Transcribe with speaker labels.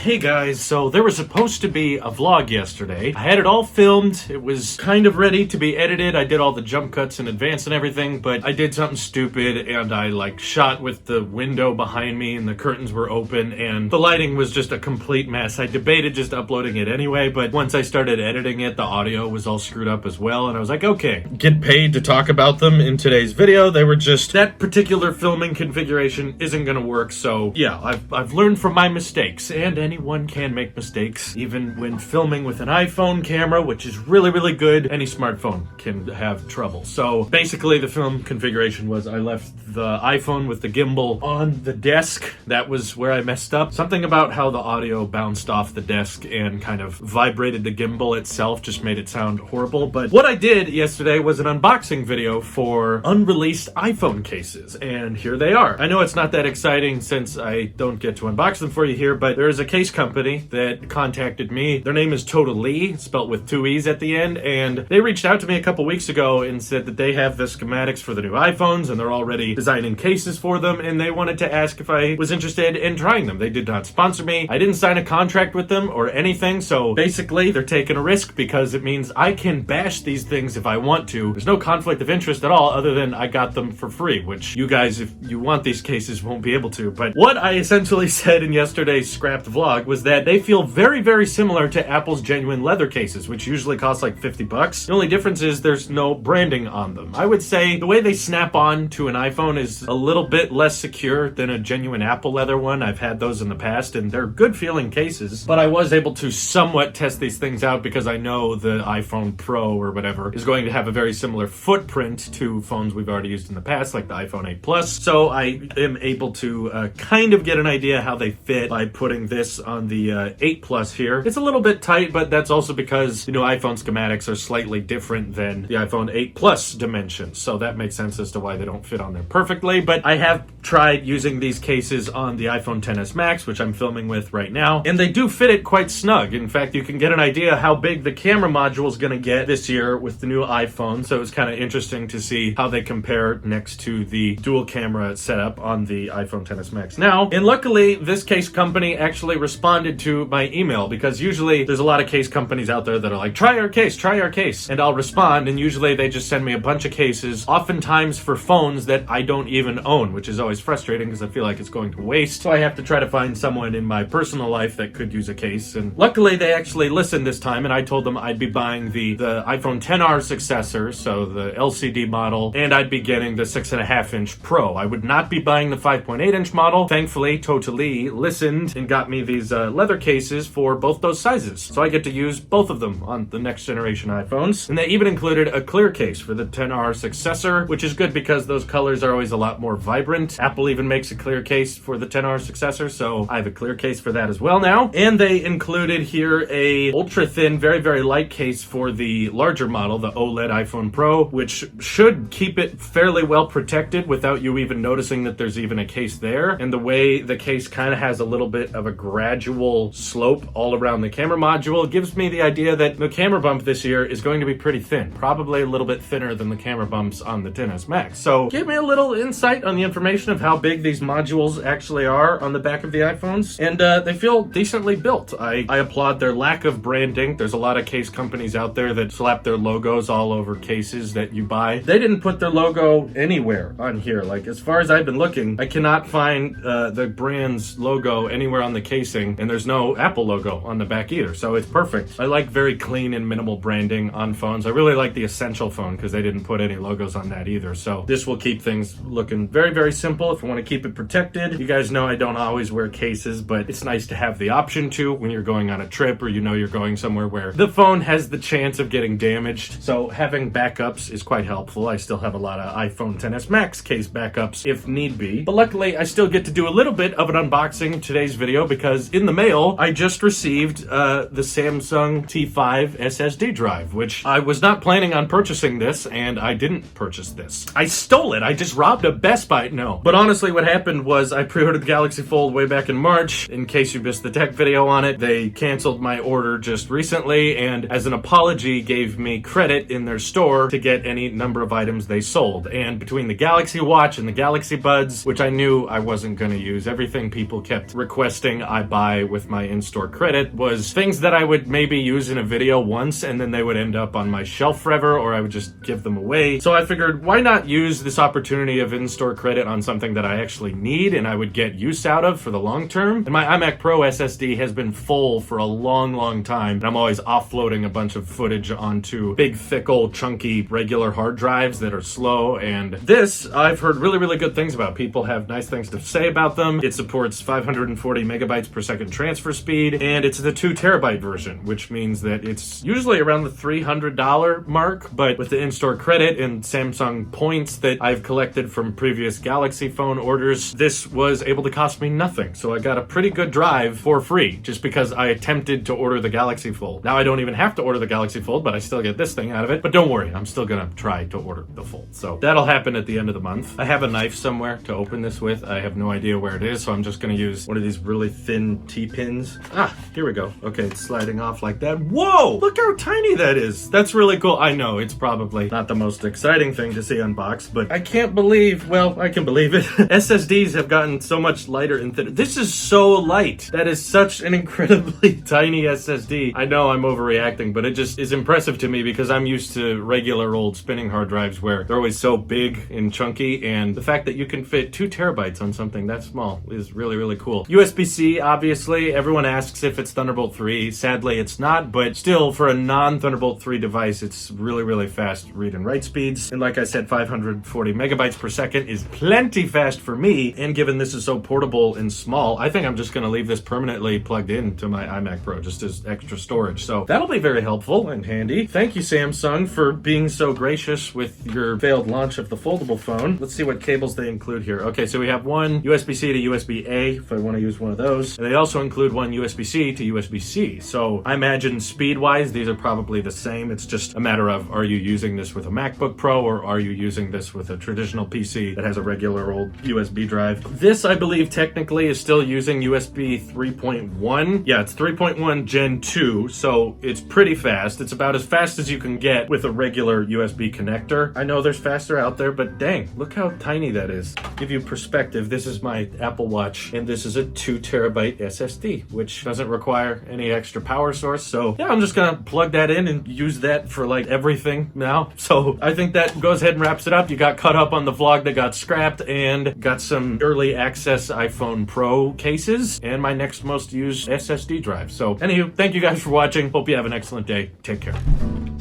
Speaker 1: Hey guys, so there was supposed to be a vlog yesterday. I had it all filmed. It was kind of ready to be edited. I did all the jump cuts in advance and everything, but I did something stupid and I shot with the window behind me and the curtains were open and the lighting was just a complete mess. I debated just uploading it anyway, but once I started editing it, the audio was all screwed up as well, and I was like, okay, get paid to talk about them in today's video. They were just, that particular filming configuration isn't gonna work, so yeah, I've learned from my mistakes, and anyone can make mistakes, even when filming with an iPhone camera, which is really, really good. Any smartphone can have trouble. So basically the film configuration was I left the iPhone with the gimbal on the desk. That was where I messed up. Something about how the audio bounced off the desk and kind of vibrated the gimbal itself just made it sound horrible. But what I did yesterday was an unboxing video for unreleased iPhone cases, and here they are. I know it's not that exciting since I don't get to unbox them for you here, but there is a case company that contacted me. Their name is Totalee, spelt with 2 E's at the end, and they reached out to me a couple weeks ago and said that they have the schematics for the new iPhones and they're already designing cases for them, and they wanted to ask if I was interested in trying them. They did not sponsor me. I didn't sign a contract with them or anything, so basically they're taking a risk because it means I can bash these things if I want to. There's no conflict of interest at all other than I got them for free, which you guys, if you want these cases, won't be able to. But what I essentially said in yesterday's scrapped vlog was that they feel very, very similar to Apple's genuine leather cases, which usually cost like 50 bucks. The only difference is there's no branding on them. I would say the way they snap on to an iPhone is a little bit less secure than a genuine Apple leather one. I've had those in the past and they're good feeling cases, but I was able to somewhat test these things out because I know the iPhone Pro or whatever is going to have a very similar footprint to phones we've already used in the past, like the iPhone 8 Plus. So I am able to kind of get an idea how they fit by putting this on the 8 Plus here. It's a little bit tight, but that's also because, you know, iPhone schematics are slightly different than the iPhone 8 Plus dimensions, so that makes sense as to why they don't fit on there perfectly. But I have tried using these cases on the iPhone XS Max, which I'm filming with right now, and they do fit it quite snug. In fact, you can get an idea how big the camera module is going to get this year with the new iPhone, so it's kind of interesting to see how they compare next to the dual camera setup on the iPhone XS Max now. And luckily, this case company actually responded to my email, because usually there's a lot of case companies out there that are like, try our case, and I'll respond, and usually they just send me a bunch of cases, oftentimes for phones that I don't even own, which is always frustrating because I feel like it's going to waste. So I have to try to find someone in my personal life that could use a case, and luckily they actually listened this time, and I told them I'd be buying the iPhone XR successor, so the LCD model, and I'd be getting the 6.5-inch Pro. I would not be buying the 5.8-inch model. Thankfully, Totalee listened and got me these leather cases for both those sizes, so I get to use both of them on the next generation iPhones. And they even included a clear case for the XR successor, which is good because those colors are always a lot more vibrant. Apple even makes a clear case for the XR successor, so I have a clear case for that as well now. And they included here a ultra thin, very, very light case for the larger model, the OLED iPhone Pro, which should keep it fairly well protected without you even noticing that there's even a case there. And the way the case kind of has a little bit of a gradual slope all around the camera module gives me the idea that the camera bump this year is going to be pretty thin, probably a little bit thinner than the camera bumps on the XS Max. So give me a little insight on the information of how big these modules actually are on the back of the iPhones, and they feel decently built. I applaud their lack of branding. There's a lot of case companies out there that slap their logos all over cases that you buy. They didn't put their logo anywhere on here. Like, as far as I've been looking, I cannot find the brand's logo anywhere on the casing, and there's no Apple logo on the back either, so it's perfect. I like very clean and minimal branding on phones. I really like the Essential phone because they didn't put any logos on that either, so this will keep things looking very, very simple if you want to keep it protected. You guys know I don't always wear cases, but it's nice to have the option to when you're going on a trip or you know you're going somewhere where the phone has the chance of getting damaged, so having backups is quite helpful. I still have a lot of iPhone XS Max case backups if need be, but luckily I still get to do a little bit of an unboxing in today's video because in the mail I just received the Samsung T5 SSD drive, which I was not planning on purchasing this, and I didn't purchase this. I stole it. I just robbed a Best Buy. No. But But honestly, what happened was I pre-ordered the Galaxy Fold way back in March. In case you missed the tech video on it, they canceled my order just recently, and as an apology, gave me credit in their store to get any number of items they sold. And between the Galaxy Watch and the Galaxy Buds, which I knew I wasn't going to use, everything people kept requesting I buy with my in-store credit was things that I would maybe use in a video once, and then they would end up on my shelf forever, or I would just give them away. So I figured, why not use this opportunity of in-store credit on something that I actually need and I would get use out of for the long term? And my iMac Pro SSD has been full for a long time, and I'm always offloading a bunch of footage onto big, thick, old, chunky, regular hard drives that are slow. And this, I've heard really good things about. People have nice things to say about them. It supports 540 megabytes per second transfer speed, and it's the 2 terabyte version, which means that it's usually around the $300 mark, but with the in-store credit and Samsung points that I've collected from previous Galaxy phone orders, this was able to cost me nothing. So I got a pretty good drive for free just because I attempted to order the Galaxy Fold. Now I don't even have to order the Galaxy Fold, but I still get this thing out of it. But don't worry, I'm still gonna try to order the Fold. So that'll happen at the end of the month. I have a knife somewhere to open this with. I have no idea where it is, so I'm just gonna use one of these really thin T-pins. Ah, here we go. Okay, it's sliding off like that. Whoa! Look how tiny that is. That's really cool. I know, it's probably not the most exciting thing to see unboxed, but I can't believe, well, I can believe it. SSDs have gotten so much lighter and thinner. This is so light. That is such an incredibly tiny SSD. I know I'm overreacting, but it just is impressive to me because I'm used to regular old spinning hard drives where they're always so big and chunky, and the fact that you can fit 2 terabytes on something that small is really cool. USB-C, obviously, everyone asks if it's Thunderbolt 3. Sadly, it's not, but still, for a non-Thunderbolt 3 device, it's really fast read and write speeds. And like I said, 540 megabytes per second is plenty fast for me, and given this is so portable and small, I think I'm just gonna leave this permanently plugged into my iMac Pro, just as extra storage. So that'll be very helpful and handy. Thank you, Samsung, for being so gracious with your failed launch of the foldable phone. Let's see what cables they include here. Okay, so we have one USB-C to USB-A, if I wanna use one of those. And they also include one USB-C to USB-C. So I imagine speed-wise, these are probably the same. It's just a matter of, are you using this with a MacBook Pro, or are you using this with a traditional PC that has a regular old USB drive? This, I believe, technically is still using USB 3.1. Yeah, it's 3.1 Gen 2, so it's pretty fast. It's about as fast as you can get with a regular USB connector. I know there's faster out there, but dang, look how tiny that is. Give you perspective, this is my Apple Watch, and this is a 2 terabyte SSD, which doesn't require any extra power source. So yeah, I'm just gonna plug that in and use that for like everything now. So I think that goes ahead and wraps it up. You got caught up on the vlog that got scrapped and got some early access iPhone Pro cases and my next most used SSD drive. So anywho, thank you guys for watching. Hope you have an excellent day. Take care.